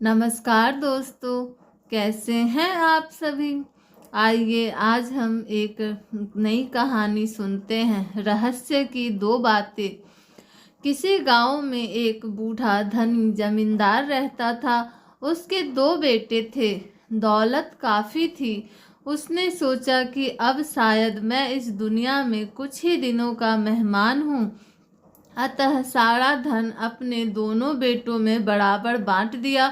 नमस्कार दोस्तों, कैसे हैं आप सभी। आइए आज हम एक नई कहानी सुनते हैं। रहस्य की दो बातें। किसी गांव में एक बूढ़ा धनी जमींदार रहता था। उसके दो बेटे थे। दौलत काफ़ी थी। उसने सोचा कि अब शायद मैं इस दुनिया में कुछ ही दिनों का मेहमान हूँ। अतः सारा धन अपने दोनों बेटों में बराबर बांट दिया।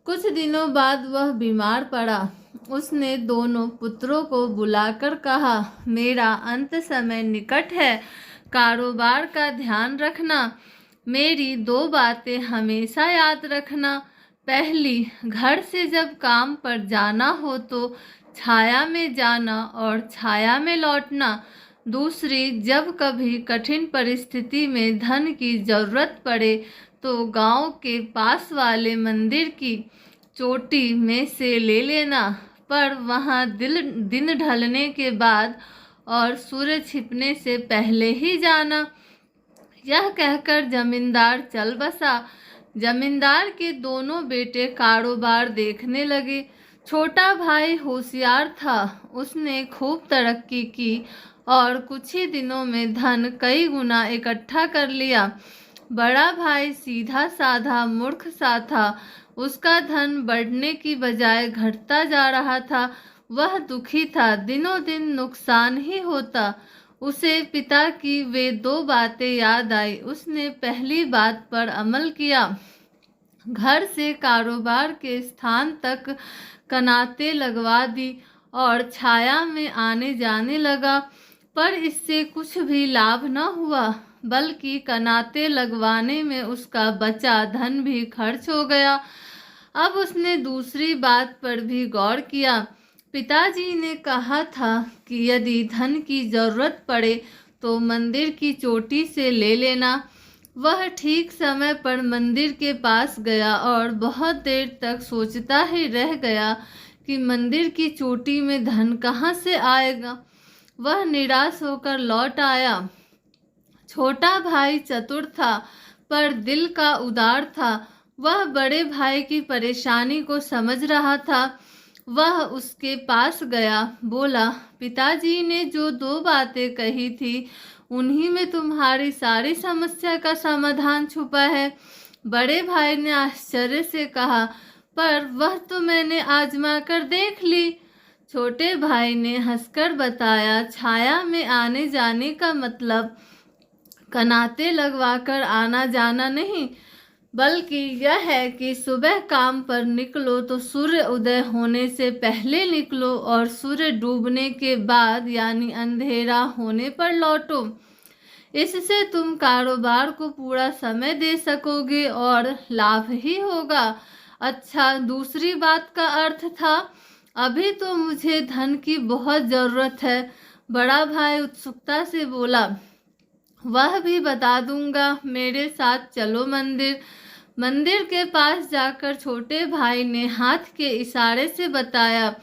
कुछ दिनों बाद वह बीमार पड़ा। उसने दोनों पुत्रों को बुलाकर कहा, मेरा अंत समय निकट है, कारोबार का ध्यान रखना। मेरी दो बातें हमेशा याद रखना। पहली, घर से जब काम पर जाना हो तो छाया में जाना और छाया में लौटना। दूसरी, जब कभी कठिन परिस्थिति में धन की जरूरत पड़े तो गांव के पास वाले मंदिर की चोटी में से ले लेना, पर वहां दिन ढलने के बाद और सूर्य छिपने से पहले ही जाना। यह कहकर जमींदार चल बसा। जमींदार के दोनों बेटे कारोबार देखने लगे। छोटा भाई होशियार था। उसने खूब तरक्की की और कुछ ही दिनों में धन कई गुना इकट्ठा कर लिया। बड़ा भाई सीधा साधा मूर्ख सा था। उसका धन बढ़ने की बजाय घटता जा रहा था। वह दुखी था। दिनों दिन नुकसान ही होता। उसे पिता की वे दो बातें याद आई। उसने पहली बात पर अमल किया। घर से कारोबार के स्थान तक कनाते लगवा दी और छाया में आने जाने लगा। पर इससे कुछ भी लाभ न हुआ, बल्कि कनाते लगवाने में उसका बचा धन भी खर्च हो गया। अब उसने दूसरी बात पर भी गौर किया। पिताजी ने कहा था कि यदि धन की जरूरत पड़े तो मंदिर की चोटी से ले लेना। वह ठीक समय पर मंदिर के पास गया और बहुत देर तक सोचता ही रह गया कि मंदिर की चोटी में धन कहाँ से आएगा। वह निराश होकर लौट आया। छोटा भाई चतुर था, पर दिल का उदार था। वह बड़े भाई की परेशानी को समझ रहा था। वह उसके पास गया, बोला, पिताजी ने जो दो बातें कही थी उन्हीं में तुम्हारी सारी समस्या का समाधान छुपा है। बड़े भाई ने आश्चर्य से कहा, पर वह तो मैंने आजमा कर देख ली। छोटे भाई ने हंसकर बताया, छाया में आने जाने का मतलब कनाते लगवाकर आना जाना नहीं, बल्कि यह है कि सुबह काम पर निकलो तो सूर्य उदय होने से पहले निकलो और सूर्य डूबने के बाद यानी अंधेरा होने पर लौटो। इससे तुम कारोबार को पूरा समय दे सकोगे और लाभ ही होगा। अच्छा, दूसरी बात का अर्थ था, अभी तो मुझे धन की बहुत ज़रूरत है। बड़ा भाई उत्सुकता से बोला, वह भी बता दूंगा, मेरे साथ चलो मंदिर। मंदिर के पास जाकर छोटे भाई ने हाथ के इशारे से बताया,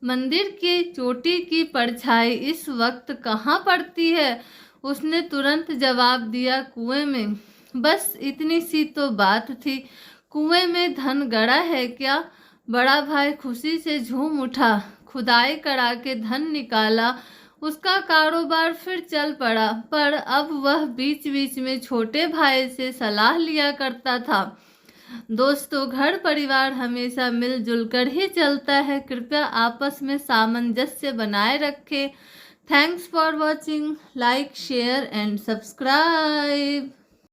मंदिर की चोटी की परछाई इस वक्त कहाँ पड़ती है। उसने तुरंत जवाब दिया, कुएं में। बस इतनी सी तो बात थी। कुएं में धन गड़ा है क्या। बड़ा भाई खुशी से झूम उठा। खुदाई करा के धन निकाला। उसका कारोबार फिर चल पड़ा, पर अब वह बीच बीच में छोटे भाई से सलाह लिया करता था। दोस्तों, घर परिवार हमेशा मिलजुल कर ही चलता है। कृपया आपस में सामंजस्य बनाए रखें। Thanks for watching. Like, share and subscribe.